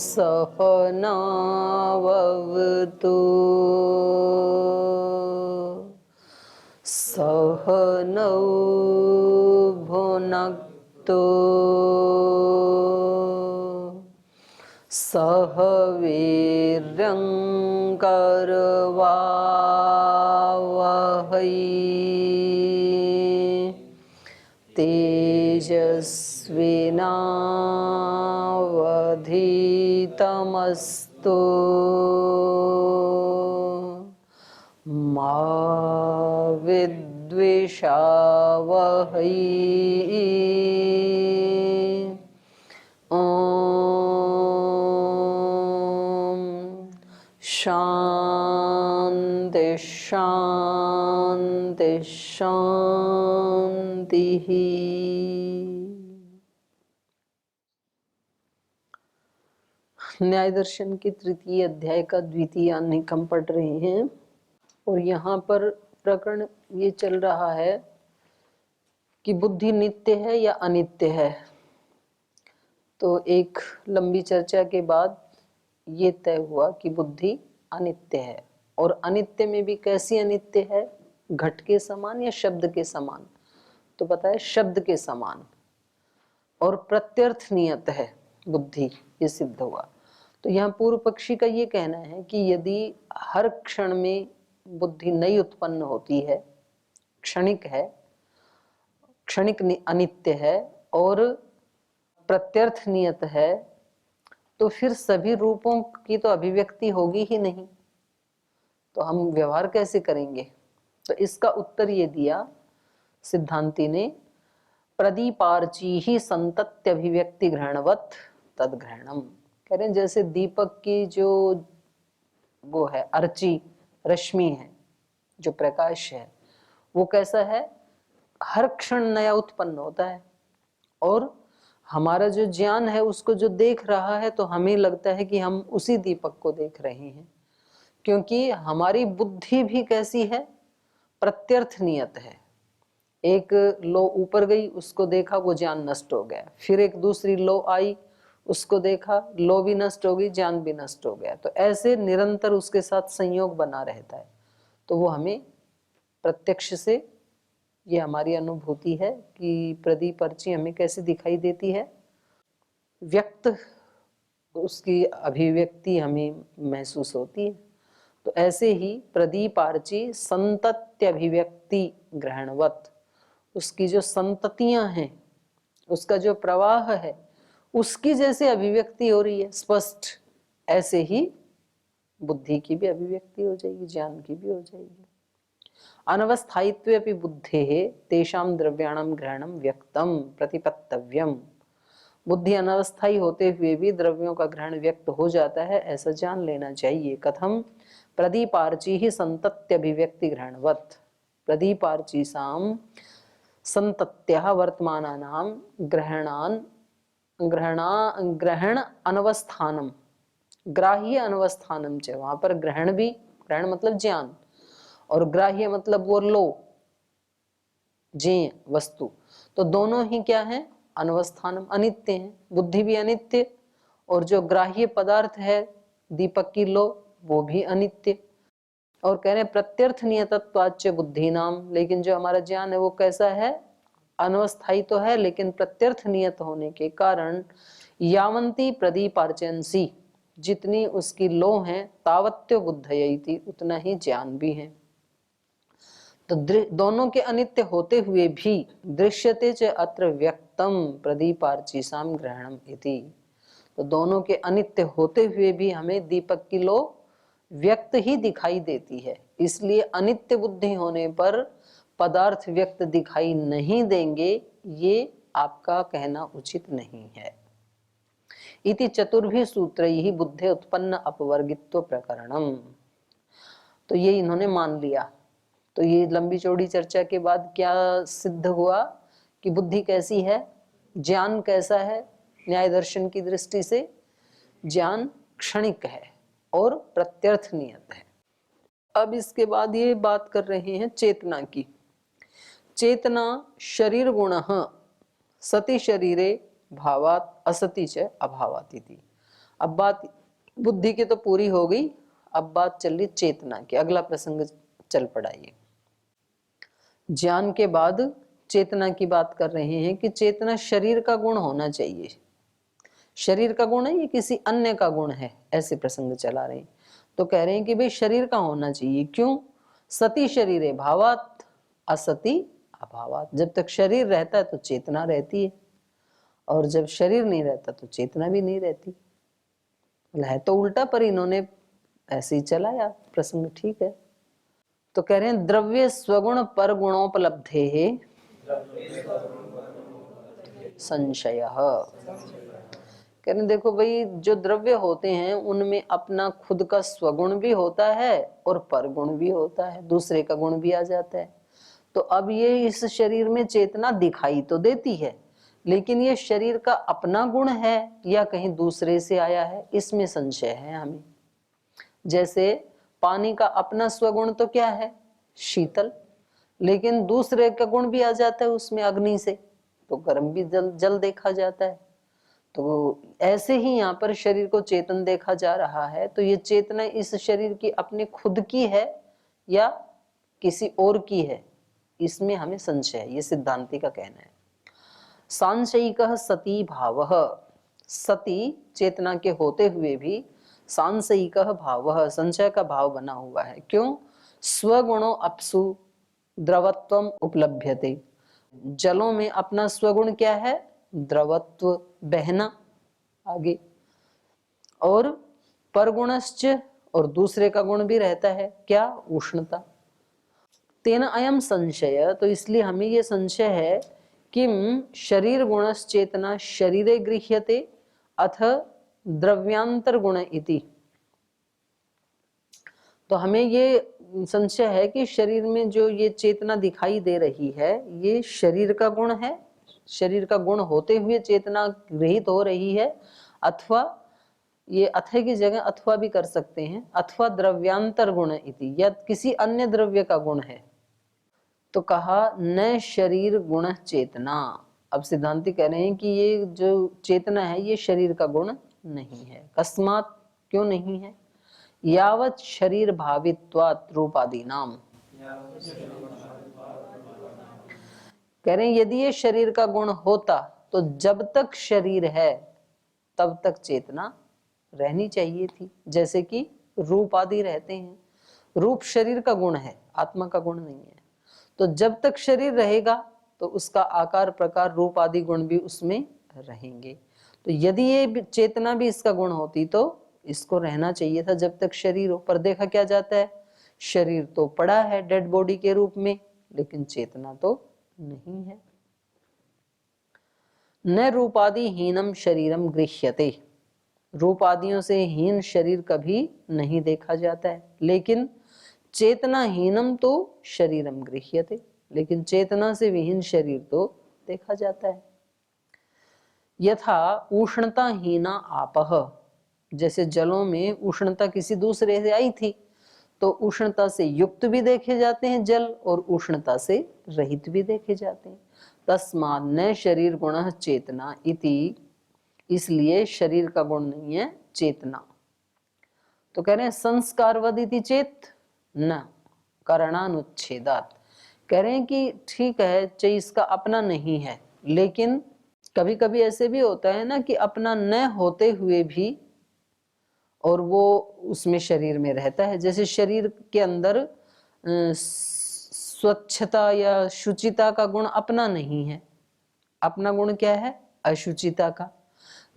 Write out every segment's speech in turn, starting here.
सहनाववतु सहनौ भुनक्तु सह वीर्यं करवावहै तेजस्विनावधीतमस्तु मा विद्विषावहै। शांति शांति शांति। न्याय दर्शन के तृतीय अध्याय का द्वितीय अनेक हम पढ़ रहे हैं और यहाँ पर प्रकरण ये चल रहा है कि बुद्धि नित्य है या अनित्य है। तो एक लंबी चर्चा के बाद ये तय हुआ कि बुद्धि अनित्य है। और अनित्य में भी कैसी अनित्य है, घट के समान या शब्द के समान? तो पता है शब्द के समान। और प्रत्यर्थ नियत है बुद्धि, ये सिद्ध हुआ। तो यहाँ पूर्व पक्षी का ये कहना है कि यदि हर क्षण में बुद्धि नई उत्पन्न होती है, क्षणिक है, क्षणिक अनित्य है और प्रत्यर्थ नियत है, तो फिर सभी रूपों की तो अभिव्यक्ति होगी ही नहीं, तो हम व्यवहार कैसे करेंगे? तो इसका उत्तर ये दिया सिद्धांति ने, प्रदीपार्ची ही संतत्य अभिव्यक्ति ग्रहणवत तद ग्रहणम। कह रहे हैं जैसे दीपक की जो वो है अर्ची, रश्मि है, जो प्रकाश है, वो कैसा है, हर क्षण नया उत्पन्न होता है। और हमारा जो ज्ञान है उसको जो देख रहा है तो हमें लगता है कि हम उसी दीपक को देख रहे हैं, क्योंकि हमारी बुद्धि भी कैसी है, प्रत्यर्थ नियत है। एक लो ऊपर गई, उसको देखा, वो ज्ञान नष्ट हो गया। फिर एक दूसरी लो आई, उसको देखा, लो भी नष्ट हो गई, ज्ञान भी नष्ट हो गया। तो ऐसे निरंतर उसके साथ संयोग बना रहता है। तो वो हमें प्रत्यक्ष से ये हमारी अनुभूति है कि प्रदीप अर्ची हमें कैसे दिखाई देती है, व्यक्त उसकी अभिव्यक्ति हमें महसूस होती है। तो ऐसे ही प्रदीप आर्ची संतत्य अभिव्यक्ति ग्रहणवत, उसकी जो संततियां हैं, उसका जो प्रवाह है, उसकी जैसे अभिव्यक्ति हो रही है स्पष्ट, ऐसे ही बुद्धि की भी अभिव्यक्ति हो जाएगी, ज्ञान की भी हो जाएगी। अनवस्थायित्वे अपि बुद्धेः तेषां द्रव्याणां ग्रहणं व्यक्तम प्रतिपत्तव्यम। बुद्धि अनवस्थायी होते हुए भी द्रव्यों का ग्रहण व्यक्त हो जाता है, ऐसा जान लेना चाहिए। कथम प्रदीपार्ची ही संतत्य अभिव्यक्ति ग्रहणवत। प्रदीपार्ची साम संतत्या वर्तमानानां ग्रहण अनवस्थानम, ग्राह्य अनवस्थानम च। वहां पर ग्रहण भी, ग्रहण मतलब ज्ञान, और ग्राह्य मतलब वो लो, ज्ञेय वस्तु, तो दोनों ही क्या है, अनवस्थानम, अनित्य है। बुद्धि भी अनित्य और जो ग्राह्य पदार्थ है दीपक की लो, वो भी अनित्य। और कह रहे प्रत्यर्थ नियतत्वाच्च बुद्धि नाम, लेकिन जो हमारा ज्ञान है वो कैसा है, अनवस्थायी तो है लेकिन प्रत्यर्थ नियत होने के कारण यावंती प्रदीपार्चनसी, जितनी उसकी लो है, तावत्यो बुद्धयति, उतना ही ज्ञान भी है। तो दोनों के अनित्य होते हुए भी दृश्यते च अत्र व्यक्तम प्रदीपार्चिसाम ग्रहणम इति। तो दोनों के अनित्य होते हुए भी हमें दीपक की लो व्यक्त ही दिखाई देती है, इसलिए अनित्य बुद्धि होने पर पदार्थ व्यक्त दिखाई नहीं देंगे, ये आपका कहना उचित नहीं है। इति चतुर्भि सूत्रैः बुद्धे उत्पन्न अपवर्गित्व प्रकरणम। तो ये इन्होंने मान लिया। तो ये लंबी चौड़ी चर्चा के बाद क्या सिद्ध हुआ कि बुद्धि कैसी है, ज्ञान कैसा है। न्याय दर्शन की दृष्टि से ज्ञान क्षणिक है और प्रत्यर्थ नियत है। अब इसके बाद ये बात कर रहे हैं चेतना की। चेतना शरीर गुणः सति शरीरे भावात असति च अभावात इति। अब बात बुद्धि की तो पूरी हो गई, अब बात चल रही चेतना की। अगला प्रसंग चल पड़ा ये। ज्ञान के बाद चेतना की बात कर रहे हैं कि चेतना शरीर का गुण होना चाहिए। शरीर का गुण है ये किसी अन्य का गुण है, ऐसे प्रसंग चला रहे हैं। तो कह रहे हैं कि भाई शरीर का होना चाहिए। क्यों? सती शरीरे भावात असति अभावात। जब तक शरीर रहता है तो चेतना रहती है, और जब शरीर नहीं रहता तो चेतना भी नहीं रहती। है तो उल्टा, पर इन्होंने ऐसे ही चलाया प्रसंग, ठीक है। तो कह रहे हैं द्रव्य स्वगुण पर गुणोपलब्धे संशय। कह रहे देखो भाई, जो द्रव्य होते हैं उनमें अपना खुद का स्वगुण भी होता है और परगुण भी होता है, दूसरे का गुण भी आ जाता है। तो अब ये इस शरीर में चेतना दिखाई तो देती है, लेकिन ये शरीर का अपना गुण है या कहीं दूसरे से आया है, इसमें संशय है हमें। जैसे पानी का अपना स्वगुण तो क्या है? शीतल, लेकिन दूसरे का गुण भी आ जाता है उसमें, अग्नि से, तो गर्म भी जल देखा जाता है। तो ऐसे ही यहाँ पर शरीर को चेतन देखा जा रहा है। तो ये चेतना इस शरीर की अपने खुद की है या किसी और की है, इसमें हमें संशय है, ये सिद्धांति का कहना है। सांशयिकः सती भावः, सती चेतना के होते हुए भी सांशयिकः भावः, संशय का भाव बना हुआ है। क्यों? स्वगुणो अपसु द्रवत्वम उपलभ्यते। जलों में अपना स्वगुण क्या है? द्रवत्व, बहना, आगे। और परगुणश्च, और दूसरे का गुण भी रहता है क्या? उष्णता। तेन अयम संशय, तो इसलिए हमें ये संशय है किम शरीर गुणश्चेतना शरीरे गृह्यते अथ द्रव्यांतर गुण इति। तो हमें ये संशय है कि शरीर में जो ये चेतना दिखाई दे रही है ये शरीर का गुण है, शरीर का गुण होते हुए चेतना गृहीत हो रही है, अथवा ये अथय की जगह अथवा भी कर सकते हैं, अथवा द्रव्यांतर गुण इति, या किसी अन्य द्रव्य का गुण है। तो कहा न शरीर गुण चेतना। अब सिद्धांति कह रहे हैं कि ये जो चेतना है ये शरीर का गुण नहीं है। कस्मात, क्यों नहीं है? यावत शरीर भावित्वात् रूपादि नाम। कह रहे हैं यदि ये शरीर का गुण होता तो जब तक शरीर है तब तक चेतना रहनी चाहिए थी। जैसे कि रूप आदि रहते हैं, रूप शरीर का गुण है, आत्मा का गुण नहीं है। तो जब तक शरीर रहेगा तो उसका आकार प्रकार रूप आदि गुण भी उसमें रहेंगे। तो यदि ये चेतना भी इसका गुण होती तो इसको रहना चाहिए था जब तक शरीर हो। पर देखा क्या जाता है, शरीर तो पड़ा है डेड बॉडी के रूप में, लेकिन चेतना तो नहीं है। न रूपादि हीनम शरीरम गृह्यते, रूपादियों से हीन शरीर कभी नहीं देखा जाता है, लेकिन चेतना हीनम तो शरीरम गृह्यते, लेकिन चेतना से विहीन शरीर तो देखा जाता है। यथा उष्णता हीना आपह, जैसे जलों में उष्णता किसी दूसरे से आई थी तो उष्णता से युक्त भी देखे जाते हैं जल और उष्णता से रहित भी देखे जाते हैं। तस्मात् न शरीर गुणः चेतना इति, इसलिए शरीर का गुण नहीं है चेतना। तो कह रहे हैं संस्कारवद इति चेत न करणानुच्छेदात। कह रहे हैं कि ठीक है चाहे इसका अपना नहीं है, लेकिन कभी कभी ऐसे भी होता है ना कि अपना न होते हुए भी और वो उसमें शरीर में रहता है। जैसे शरीर के अंदर स्वच्छता या शुचिता का गुण अपना नहीं है, अपना गुण क्या है? अशुचिता का।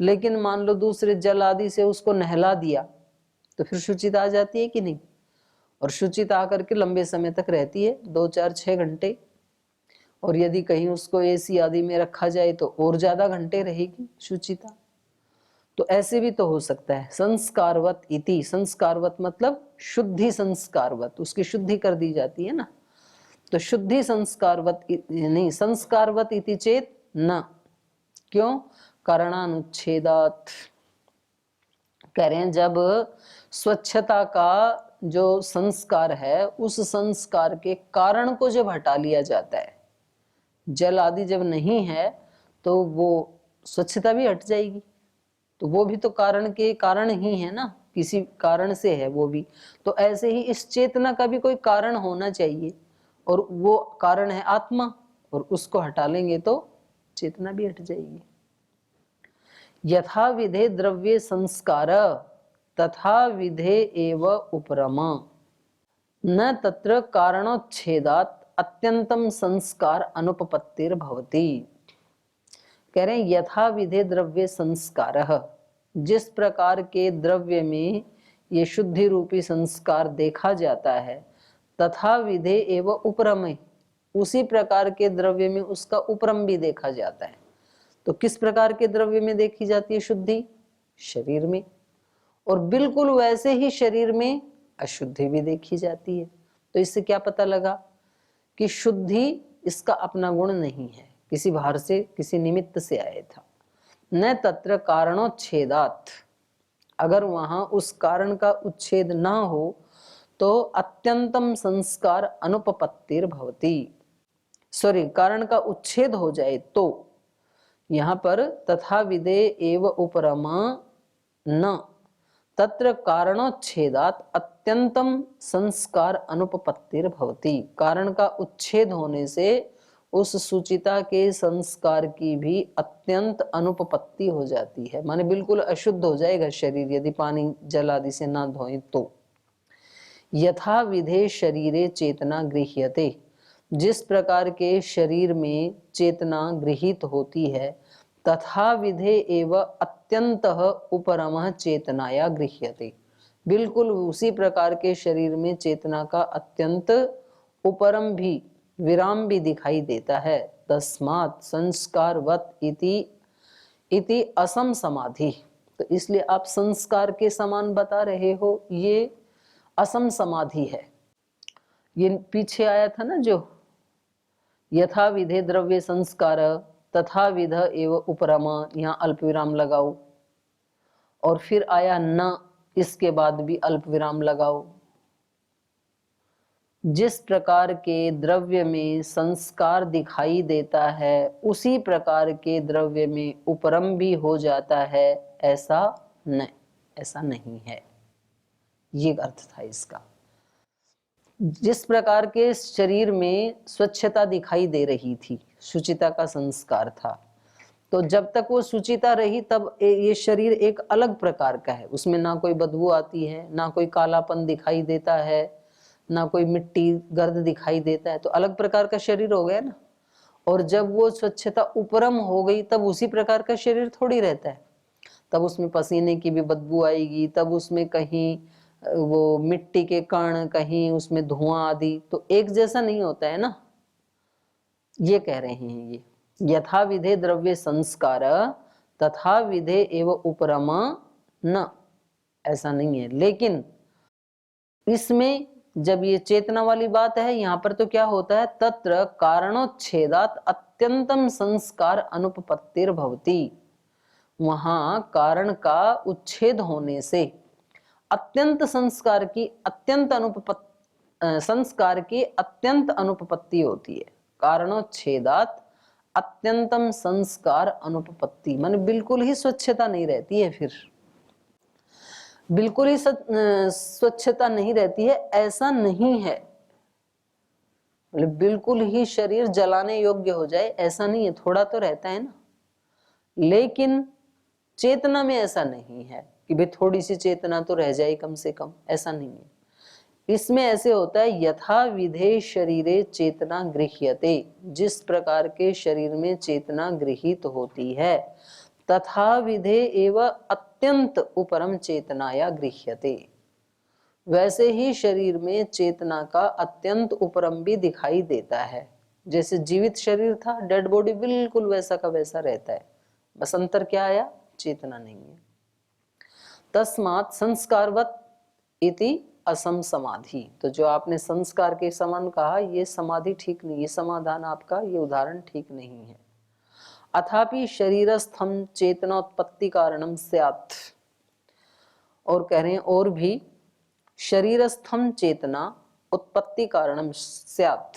लेकिन मान लो दूसरे जल आदि से उसको नहला दिया तो फिर शुचिता आ जाती है कि नहीं? और शुचिता आकर के लंबे समय तक रहती है, 2 4 6 घंटे, और यदि कहीं उसको एसी आदि में रखा जाए तो और ज्यादा घंटे रहेगी शुचिता। तो ऐसे भी तो हो सकता है। संस्कारवत इति, संस्कारवत मतलब शुद्धि संस्कारवत, उसकी शुद्धि कर दी जाती है ना, तो शुद्धि संस्कारवत नहीं, संस्कारवत इति चेत न। क्यों? करणानुच्छेदात। कह रहे हैं जब स्वच्छता का जो संस्कार है उस संस्कार के कारण को जब हटा लिया जाता है, जल आदि जब नहीं है तो वो स्वच्छता भी हट जाएगी। तो वो भी तो कारण के कारण ही है ना, किसी कारण से है वो भी। तो ऐसे ही इस चेतना का भी कोई कारण होना चाहिए, और वो कारण है आत्मा, और उसको हटा लेंगे तो चेतना भी हट जाएगी। यथा विधे द्रव्य संस्कार तथा विधे एव उपरमा, न तत्र कारणोच्छेदात अत्यंतम संस्कार अनुपपत्तिर भवति। कह रहे हैं यथा विधे द्रव्य संस्कारः, जिस प्रकार के द्रव्य में ये शुद्धि रूपी संस्कार देखा जाता है, तथा विधे एव उपरमे, उसी प्रकार के द्रव्य में उसका उपरम भी देखा जाता है। तो किस प्रकार के द्रव्य में देखी जाती है शुद्धि? शरीर में। और बिल्कुल वैसे ही शरीर में अशुद्धि भी देखी जाती है। तो इससे क्या पता लगा कि शुद्धि इसका अपना गुण नहीं है, किसी बाहर से किसी निमित्त से आया था। न तत्र कारणोच्छेदात, अगर वहां उस कारण का उच्छेद ना हो तो अत्यंतम संस्कार अनुपपत्तिर भवति, सॉरी, कारण का उच्छेद हो जाए तो, यहां पर तथा विदे एव उपरमा न तत्र कारणोच्छेदात अत्यंतम संस्कार अनुपपत्तिर भवति, कारण का उच्छेद होने से उस सुचिता के संस्कार की भी अत्यंत अनुपपत्ति हो जाती है, माने बिल्कुल अशुद्ध हो जाएगा शरीर यदि पानी जल आदि से ना धोएं तो। यथा विधे शरीरे चेतना गृह्यते, जिस प्रकार के शरीर में चेतना गृहीत होती है, तथा विधे एव अत्यंतः उपरमः चेतनाया गृह्यते, बिल्कुल उसी प्रकार के शरीर में चेतना का अत्यंत उपरम भी, विराम भी दिखाई देता है। तस्मात् संस्कारवत इति असम समाधि, तो इसलिए आप संस्कार के समान बता रहे हो, ये असम समाधि है। ये पीछे आया था ना जो यथा विधे द्रव्य संस्कार तथा विध एव उपरमा, यहाँ अल्प विराम लगाओ, और फिर आया न, इसके बाद भी अल्प विराम लगाओ। जिस प्रकार के द्रव्य में संस्कार दिखाई देता है, उसी प्रकार के द्रव्य में उपरम भी हो जाता है, ऐसा नहीं है, ये अर्थ था इसका। जिस प्रकार के शरीर में स्वच्छता दिखाई दे रही थी, शुचिता का संस्कार था, तो जब तक वो शुचिता रही तब ये शरीर एक अलग प्रकार का है, उसमें ना कोई बदबू आती है, ना कोई कालापन दिखाई देता है, ना कोई मिट्टी गर्द दिखाई देता है, तो अलग प्रकार का शरीर हो गया ना। और जब वो स्वच्छता उपरम हो गई तब उसी प्रकार का शरीर थोड़ी रहता है, तब उसमें पसीने की भी बदबू आएगी, तब उसमें कहीं वो मिट्टी के कण, कहीं उसमें धुआं आदि, तो एक जैसा नहीं होता है ना, ये कह रहे हैं। ये यथा विधे द्रव्य संस्कार तथा विधे एव उपरमा न, ऐसा नहीं है। लेकिन इसमें जब ये चेतना वाली बात है, यहाँ पर तो क्या होता है, तत्र कारणोच्छेदात अत्यंतम संस्कार अनुपपत्तिर भवति, वहां कारण का उच्छेद होने से अत्यंत संस्कार की अत्यंत अनुपपत्ति होती है। कारणोच्छेदात अत्यंतम संस्कार अनुपपत्ति, माने बिल्कुल ही स्वच्छता नहीं रहती है, फिर बिल्कुल ही स्वच्छता नहीं रहती है, ऐसा नहीं है, मतलब बिल्कुल ही शरीर जलाने योग्य हो जाए ऐसा नहीं है, थोड़ा तो रहता है ना। लेकिन चेतना में ऐसा नहीं है कि भाई थोड़ी सी चेतना तो रह जाए कम से कम, ऐसा नहीं है। इसमें ऐसे होता है यथा विधे शरीरे चेतना गृह्यते, जिस प्रकार के शरीर में चेतना गृहीत होती है, तथा विधे एव अत्यंत उपरम चेतनाया गृह्यते, वैसे ही शरीर में चेतना का अत्यंत उपरम भी दिखाई देता है। जैसे जीवित शरीर था, डेड बॉडी बिल्कुल वैसा का वैसा रहता है, बस अंतर क्या आया, चेतना नहीं है। तस्मात् संस्कारवत इति असम समाधि, तो जो आपने संस्कार के समान कहा, ये समाधि ठीक नहीं, ये समाधान आपका, ये उदाहरण ठीक नहीं है। अथापि शरीरस्थम चेतनोत्पत्ति कारणम स्यात्, और कह रहे हैं और भी शरीरस्थम चेतना उत्पत्ति कारणम स्यात्,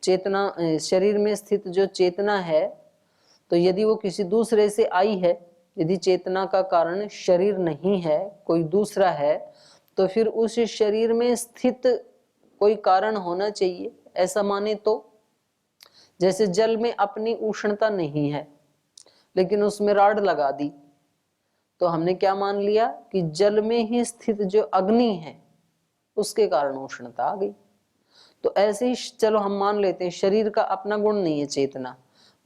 चेतना शरीर में स्थित जो चेतना है, तो यदि वो किसी दूसरे से आई है यदि चेतना का कारण शरीर नहीं है, कोई दूसरा है, तो फिर उस शरीर में स्थित कोई कारण होना चाहिए, ऐसा माने तो। जैसे जल में अपनी उष्णता नहीं है लेकिन उसमें राड लगा दी, तो हमने क्या मान लिया कि जल में ही स्थित जो अग्नि है उसके कारण उष्णता आ गई। तो ऐसे ही चलो हम मान लेते हैं शरीर का अपना गुण नहीं है चेतना,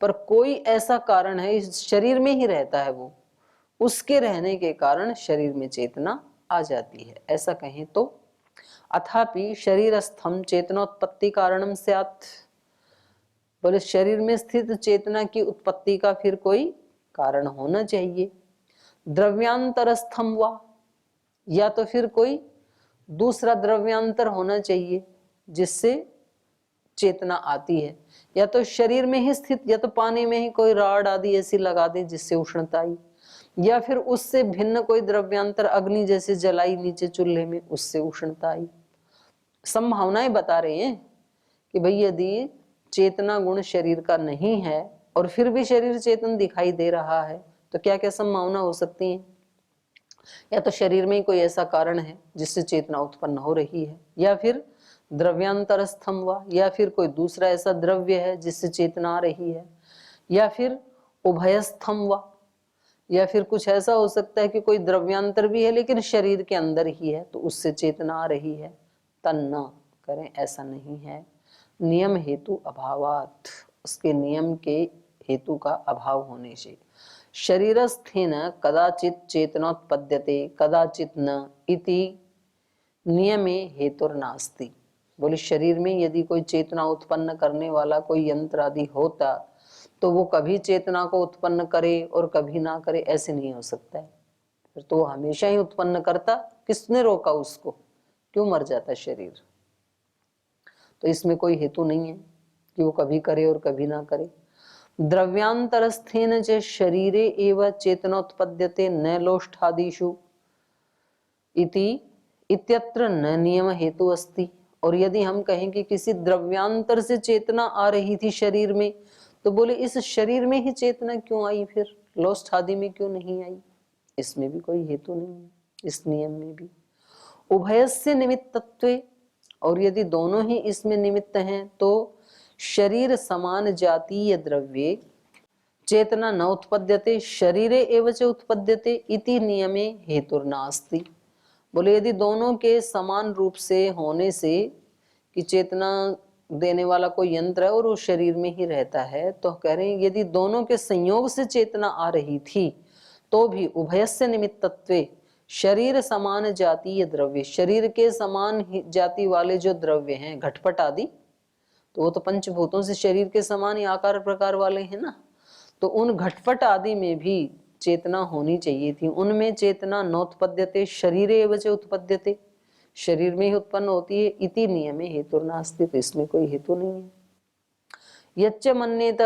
पर कोई ऐसा कारण है, इस शरीर में ही रहता है वो, उसके रहने के कारण शरीर में चेतना आ जाती है, ऐसा कहें तो। अथापि शरीरस्थम चेतनोत्पत्ति कारणम स्यात्, बोले शरीर में स्थित चेतना की उत्पत्ति का फिर कोई कारण होना चाहिए। द्रव्यांतरस्थम वा, या तो फिर कोई दूसरा द्रव्यांतर होना चाहिए जिससे चेतना आती है, या तो शरीर में ही स्थित, या तो पानी में ही कोई राड आदि ऐसी लगा दे जिससे उष्णता आई, या फिर उससे भिन्न कोई द्रव्यांतर अग्नि जैसे जलाई नीचे चूल्हे में, उससे उष्णता आई। संभावनाएं बता रहे हैं कि भाई यदि चेतना गुण शरीर का नहीं है और फिर भी शरीर चेतन दिखाई दे रहा है तो क्या क्या संभावना हो सकती है। या तो शरीर में ही कोई ऐसा कारण है जिससे चेतना उत्पन्न हो रही है, या फिर द्रव्यांतरस्थम वा, या फिर कोई दूसरा ऐसा द्रव्य है जिससे चेतना आ रही है, या फिर उभयस्थम वा, या फिर कुछ ऐसा हो सकता है कि कोई द्रव्यांतर भी है लेकिन शरीर के अंदर ही है तो उससे चेतना आ रही है। तन्ना करें, ऐसा नहीं है। नियम हेतु अभावात्, उसके नियम के हेतु का अभाव होने से। शरीरस्थेन कदाचित चेतनोत्पद्यते कदाचित न इति नियमे हेतुर्नास्ति। बोले शरीर में यदि कोई चेतना उत्पन्न करने वाला कोई यंत्र आदि होता तो वो कभी चेतना को उत्पन्न करे और कभी ना करे, ऐसे नहीं हो सकता है। फिर तो वो हमेशा ही उत्पन्न करता, किसने रोका उसको, क्यों मर जाता शरीर। तो इसमें कोई हेतु नहीं है कि वो कभी करे और कभी ना करे। द्रव्यांतरस्थेन च शरीरे एव चेतनोत्पद्यते न लोष्ठादिषु इति इत्यत्र न नियम हेतु अस्ति। और यदि हम कहें कि किसी द्रव्यांतर से चेतना आ रही थी शरीर में, तो बोले इस शरीर में ही चेतना क्यों आई, फिर लोष्ठ आदि में क्यों नहीं आई, इसमें भी कोई हेतु नहीं है, इस नियम में भी। उभयस्य निमित्तत्वे, और यदि दोनों ही इसमें निमित्त हैं तो शरीर समान जातीय द्रव्ये चेतना न उत्पद्यते शरीरे एव च उत्पद्यते इति नियमे हेतुर्नास्ति। बोले यदि दोनों के समान रूप से होने से कि चेतना देने वाला कोई यंत्र है और वो शरीर में ही रहता है, तो कह रहे हैं यदि दोनों के संयोग से चेतना आ रही थी तो भी उभयस्य निमित्तत्वे शरीर समान जातीय द्रव्य, शरीर के समान जाति वाले जो द्रव्य हैं घटपट आदि, तो वो तो पंचभूतों से शरीर के समान ही आकार प्रकार वाले हैं ना, तो उन घटपट आदि में भी चेतना होनी चाहिए थी। उनमें चेतना नोत्पद्यते शरीरे एव च उत्पद्यते, शरीर में ही उत्पन्न होती है। इति नियमे हेतुर्नास्ति, तो इसमें कोई हेतु नहीं है। यच्च मन्येत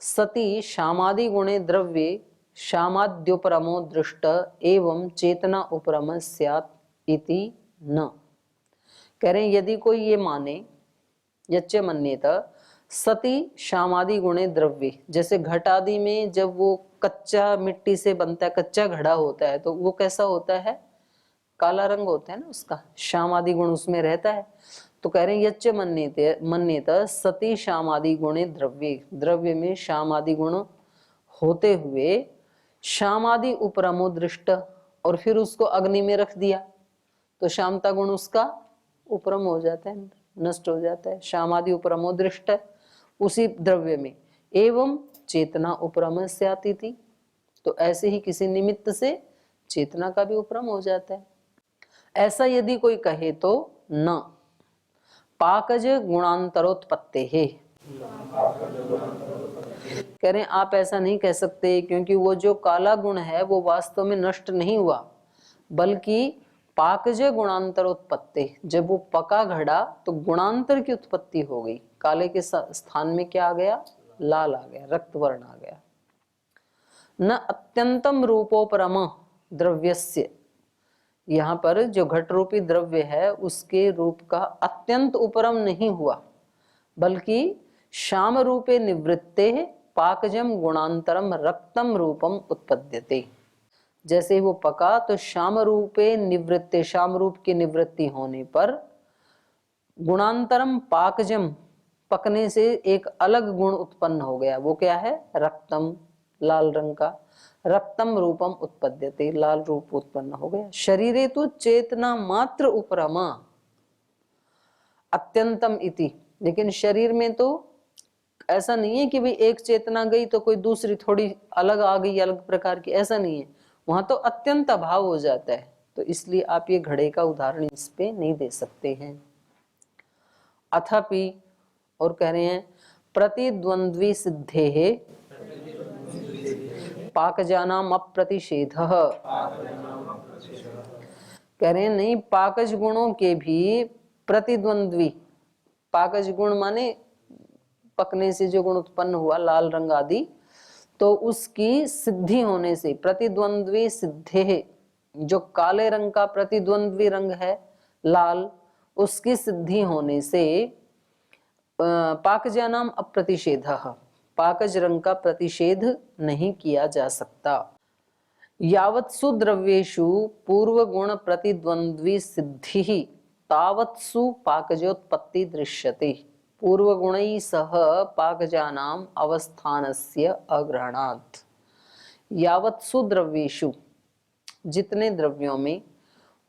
सति शामादि गुणे द्रव्ये शामाद्युपरमो दृष्ट एवं चेतना उपरम स्यात् इति न। कह रहे हैं यदि कोई ये माने, यच्च मन्येत सति शामादि गुणे द्रव्य, जैसे घट आदि में जब वो कच्चा मिट्टी से बनता है, कच्चा घड़ा होता है, तो वो कैसा होता है, काला रंग होता है ना उसका, शामादि गुण उसमें रहता है। तो कह रहे हैं यच्च मन्येत सति शामादि गुणे द्रव्य, द्रव्य में शामादि गुण होते हुए शामादि उपरमो दृष्ट, और फिर उसको अग्नि में रख दिया तो शामता गुण उसका उपरम हो जाता है, नष्ट हो जाता है। शामादि उपरमो दृष्ट उसी द्रव्य में, एवं चेतना उपरम स्यात् इति, तो ऐसे ही किसी निमित्त से चेतना का भी उपरम हो जाता है। ऐसा यदि कोई कहे तो न पाकज गुणांतरोत्पत्ते है, कह रहे हैं आप ऐसा नहीं कह सकते, क्योंकि वो जो काला गुण है वो वास्तव में नष्ट नहीं हुआ, बल्कि पाकज गुणांतरोत्पत्ति, जब वो पका घड़ा तो गुणांतर की उत्पत्ति हो गई, काले के स्थान में क्या आ गया, लाल आ गया, रक्त वर्ण आ गया। न अत्यंतम रूपोपरम द्रव्यस्य, यहाँ पर जो घट रूपी द्रव्य है उसके रूप का अत्यंत उपरम नहीं हुआ, बल्कि शाम रूपे निवृत्ते पाकजम गुणांतरम रक्तम रूपम उत्पद्यते। जैसे वो पका तो श्याम रूपे निवृत्ते, श्याम रूप की निवृत्ति होने पर गुणांतरम पाकजम, पकने से एक अलग गुण उत्पन्न हो गया। वो क्या है? रक्तम, लाल रंग का। रक्तम रूपम उत्पद्यते, लाल रूप उत्पन्न हो गया। शरीरे तो चेतना मात्र उपरमा अत्यंतम इति, लेकिन शरीर में तो ऐसा नहीं है कि भाई एक चेतना गई तो कोई दूसरी थोड़ी अलग आ गई, अलग प्रकार की, ऐसा नहीं है। वहां तो अत्यंत अभाव हो जाता है। तो इसलिए आप ये घड़े का उदाहरण इस पे नहीं दे सकते हैं। अथापि, और कह रहे हैं, प्रतिद्वंद्वी सिद्धे है पाकजानाम अप्रतिषेधः। कह रहे हैं नहीं, पाकज गुणों के भी प्रतिद्वंद्वी, पाकज गुण माने पकने से जो गुण उत्पन्न हुआ, लाल रंग आदि, तो उसकी सिद्धि होने से, प्रतिद्वंद्वी सिद्धे, जो काले रंग का प्रतिद्वंद्वी रंग है लाल, उसकी सिद्धि होने से पाकजानाम अप्रतिषेधः, पाकज रंग का प्रतिषेध नहीं किया जा सकता। यावत्सु द्रव्येषु पूर्व गुण प्रतिद्वंद्वी सिद्धि तावत्सु पाकजोत्पत्ति दृश्यते। पूर्व गुणैः सह पाकजानाम अवस्थानस्य अग्रहणात्। यावत्सु द्रव्येषु, जितने द्रव्यों में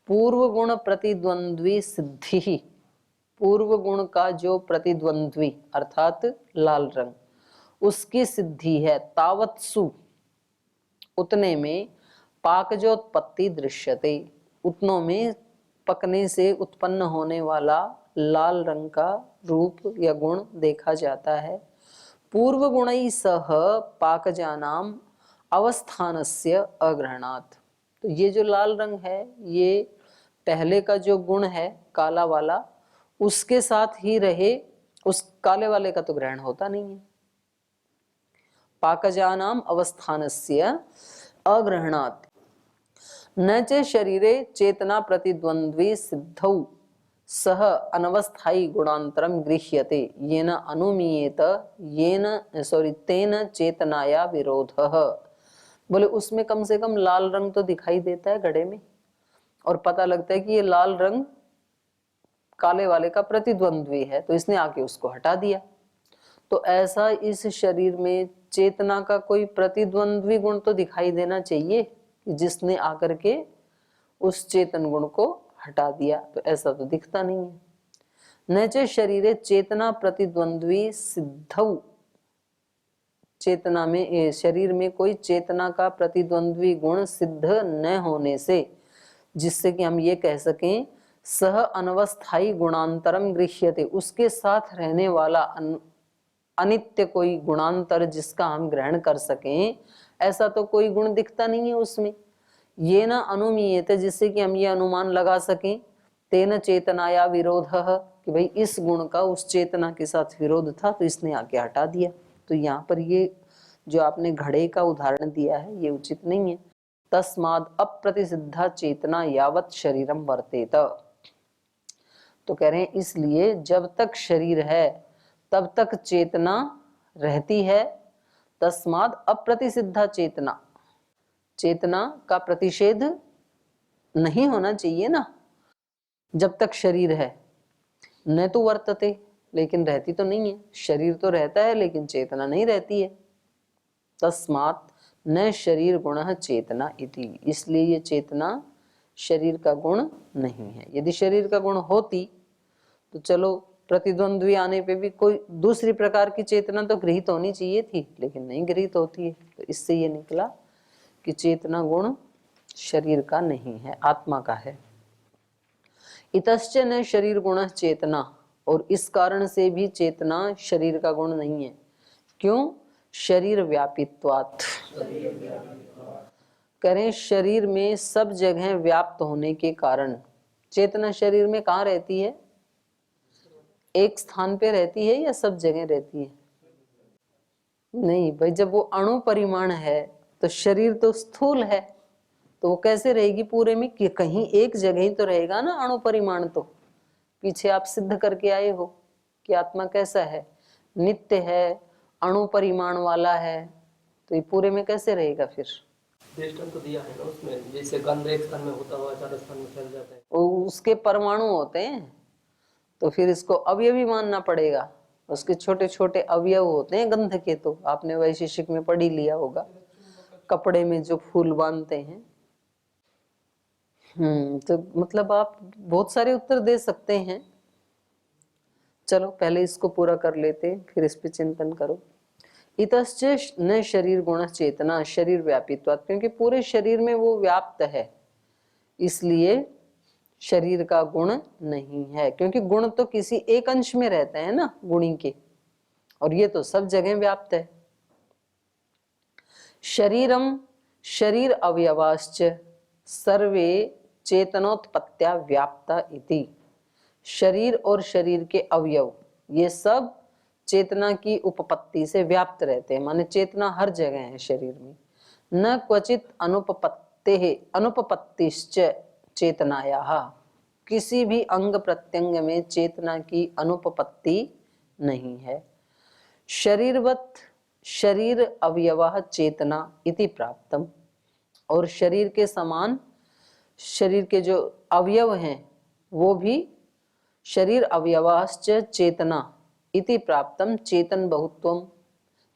पूर्व गुण प्रतिद्वंद्वी सिद्धि, पूर्व गुण का जो प्रतिद्वंद्वी अर्थात लाल रंग, उसकी सिद्धि है, तावत्सु, उतने में पाकजोत्पत्ति दृश्यते, उतनों में पकने से उत्पन्न होने वाला लाल रंग का रूप या गुण देखा जाता है। पूर्व गुणैः सह पाकजानाम अवस्थानस्य अग्रहणात्। तो ये जो लाल रंग है, ये पहले का जो गुण है काला वाला, उसके साथ ही रहे, उस काले वाले का तो ग्रहण होता नहीं है। पाकजानाम अवस्थानस्य अग्रहणात् न च शरीरे चेतना प्रतिद्वंद्वी सिद्धौ सह अनवस्थायी गुणांतरम गृह्यते येन अनुमीयेत तेन चेतनाया विरोधः। बोले उसमें कम से कम लाल रंग तो दिखाई देता है घड़े में, और पता लगता है कि ये लाल रंग काले वाले का प्रतिद्वंद्वी है, तो इसने आके उसको हटा दिया। तो ऐसा इस शरीर में चेतना का कोई प्रतिद्वंद्वी गुण तो दिखाई देना चाहिए, जिसने आकर के उस चेतन गुण को हटा दिया। तो ऐसा तो दिखता नहीं है। न च शरीरे चेतना प्रतिद्वंद्वी सिद्धौ, चेतना में, शरीर में कोई चेतना का प्रतिद्वंद्वी गुण सिद्ध न होने से, जिससे कि हम ये कह सकें सह अनवस्थायी गुणांतरम गृह्यते, उसके साथ रहने वाला अनित्य कोई गुणांतर जिसका हम ग्रहण कर सकें, ऐसा तो कोई गुण दिखता नहीं है उसमें। ये न अनुमीयत, जिससे कि हम ये अनुमान लगा सकें, तेन चेतनाया विरोधः, कि भाई इस गुण का उस चेतना के साथ विरोध था तो इसने आके हटा दिया। तो यहाँ पर ये जो आपने घड़े का उदाहरण दिया है ये उचित नहीं है। तस्माद् अप्रतिसिद्धा चेतना यावत् शरीरम वर्तेत। तो कह रहे हैं इसलिए जब तक शरीर है तब तक चेतना रहती है। तस्माद् अप्रतिसिद्धा चेतना, चेतना का प्रतिषेध नहीं होना चाहिए ना जब तक शरीर है। न तो वर्तते, लेकिन रहती तो नहीं है। शरीर तो रहता है लेकिन चेतना नहीं रहती है। तस्मात् न शरीर गुणः चेतना इति, इसलिए ये चेतना शरीर का गुण नहीं है। यदि शरीर का गुण होती तो चलो प्रतिद्वंद्वी आने पे भी कोई दूसरी प्रकार की चेतना तो गृहीत होनी चाहिए थी, लेकिन नहीं गृहीत होती है। तो इससे ये निकला कि चेतना गुण शरीर का नहीं है, आत्मा का है। इतश्च न शरीर गुण चेतना, और इस कारण से भी चेतना शरीर का गुण नहीं है। क्यों? शरीर व्यापित्वात्। करें शरीर में सब जगह व्याप्त होने के कारण चेतना शरीर में कहाँ रहती है? एक स्थान पे रहती है या सब जगह रहती है? नहीं भाई, जब वो अणु परिमाण है तो शरीर तो स्थूल है, तो वो कैसे रहेगी पूरे में? कि कहीं एक जगह ही तो रहेगा ना अणु परिमाण। तो पीछे आप सिद्ध करके आए हो कि आत्मा कैसा है, नित्य है, अणु परिमाण वाला है, तो ये पूरे में कैसे रहेगा फिर? दृष्टांत तो दिया है ना उसमें, जैसे गंध एक स्थान में होता हुआ 4 स्थान में फैल जाता है। उसके परमाणु होते हैं, तो फिर इसको अवयवी मानना पड़ेगा। उसके छोटे छोटे अवयव होते हैं गंध के, तो आपने वैशेषिक में पढ़ ही लिया होगा, कपड़े में जो फूल बांधते हैं। तो मतलब आप बहुत सारे उत्तर दे सकते हैं। चलो पहले इसको पूरा कर लेते, फिर इस पे चिंतन करो। इतश्च न शरीर गुण चेतना शरीर व्यापित्वात्, क्योंकि पूरे शरीर में वो व्याप्त है, इसलिए शरीर का गुण नहीं है। क्योंकि गुण तो किसी एक अंश में रहते हैं ना, गुणी के, और ये तो सब जगह व्याप्त है। शरीरम शरीर अवयवाश्च सर्वे चेतनोत्पत्त्या व्याप्ता इति। शरीर और शरीर के अवयव ये सब चेतना की उपपत्ति से व्याप्त रहते हैं, माने चेतना हर जगह है शरीर में। न क्वचित अनुपपत्तिश्च चेतनायाः, किसी भी अंग प्रत्यंग में चेतना की अनुपपत्ति नहीं है। शरीरवत शरीर अवयवः चेतना इति प्राप्तम, और शरीर के समान शरीर के जो अवयव हैं वो भी शरीर अवयवाश्च चेतना इति प्राप्तम चेतन बहुत्वम।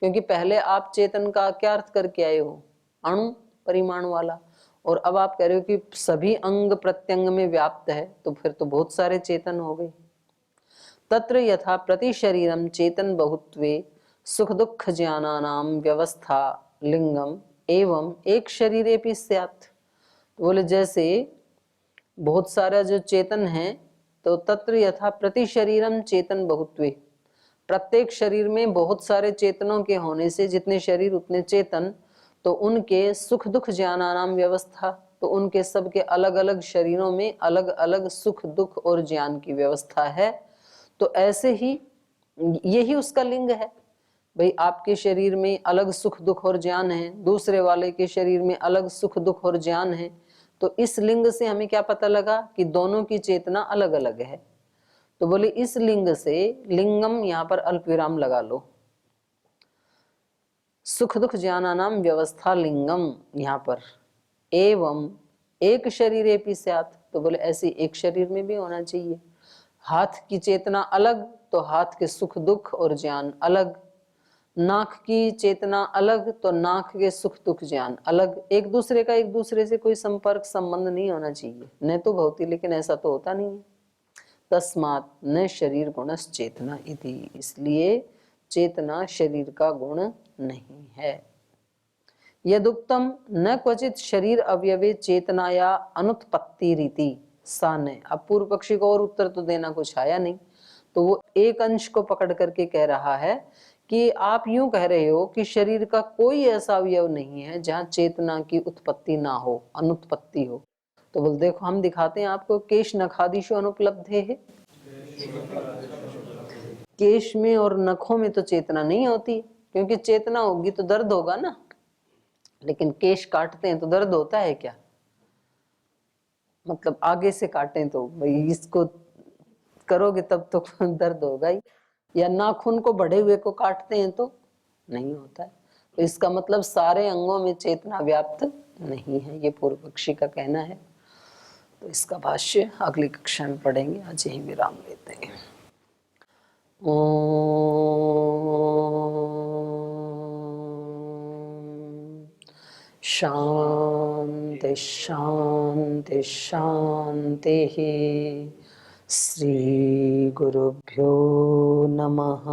क्योंकि पहले आप चेतन का क्या अर्थ करके आए हो? अणु परिमाण वाला, और अब आप कह रहे हो कि सभी अंग प्रत्यंग में व्याप्त है, तो फिर तो बहुत सारे चेतन हो गए। तत्र यथा प्रति शरीरम चेतन बहुत्वे सुख दुख ज्ञानानाम व्यवस्था लिंगम एवं एक शरीरे भी स्यात्। तो बोले जैसे बहुत सारा जो चेतन है, तो तत्र यथा प्रति शरीरम चेतन बहुत्वे, प्रत्येक शरीर में बहुत सारे चेतनों के होने से जितने शरीर उतने चेतन, तो उनके सुख दुख ज्ञानानाम व्यवस्था, तो उनके सबके अलग अलग शरीरों में अलग अलग सुख दुख और ज्ञान की व्यवस्था है। तो ऐसे ही यही उसका लिंग है भाई, आपके शरीर में अलग सुख दुख और ज्ञान है, दूसरे वाले के शरीर में अलग सुख दुख और ज्ञान है। तो इस लिंग से हमें क्या पता लगा कि दोनों की चेतना अलग अलग है। तो बोले इस लिंग से, लिंगम यहाँ पर अल्प विराम लगा लो, सुख दुख ज्ञानानाम व्यवस्था लिंगम यहाँ पर, एवं एक शरीरे भी स्यात्, तो बोले ऐसे एक शरीर में भी होना चाहिए। हाथ की चेतना अलग, तो हाथ के सुख दुख और ज्ञान अलग। नाक की चेतना अलग, तो नाक के सुख दुख ज्ञान अलग। एक दूसरे का एक दूसरे से कोई संपर्क संबंध नहीं होना चाहिए, न तो भौतिक, लेकिन ऐसा तो होता नहीं है। तस्मात् न शरीर गुणस चेतना इति, इसलिए चेतना शरीर का गुण नहीं है। यदुक्तम न क्वचित शरीर अवयवे चेतनाया अनुत्पत्ति रीति सा न। अब पूर्व पक्षी को और उत्तर तो देना कुछ आया नहीं, तो वो एक अंश को पकड़ करके कह रहा है कि आप यूं कह रहे हो कि शरीर का कोई ऐसा अवयव नहीं है जहां चेतना की उत्पत्ति ना हो, अनुत्पत्ति हो। तो बोल देखो हम दिखाते हैं आपको, केश नखादिशु अनुपलब्धे है, केश में और नखों में तो चेतना नहीं होती, क्योंकि चेतना होगी तो दर्द होगा ना। लेकिन केश काटते हैं तो दर्द होता है क्या? मतलब आगे से काटें तो भाई इसको करोगे तब तो दर्द होगा ही, या नाखून को बढ़े हुए को काटते हैं तो नहीं होता है। तो इसका मतलब सारे अंगों में चेतना व्याप्त नहीं है, ये पूर्व पक्षी का कहना है। तो इसका भाष्य अगली कक्षा में पढ़ेंगे, आज यही विराम लेते हैं। शांति शांति शांति। श्री गुरुभ्यो नमः।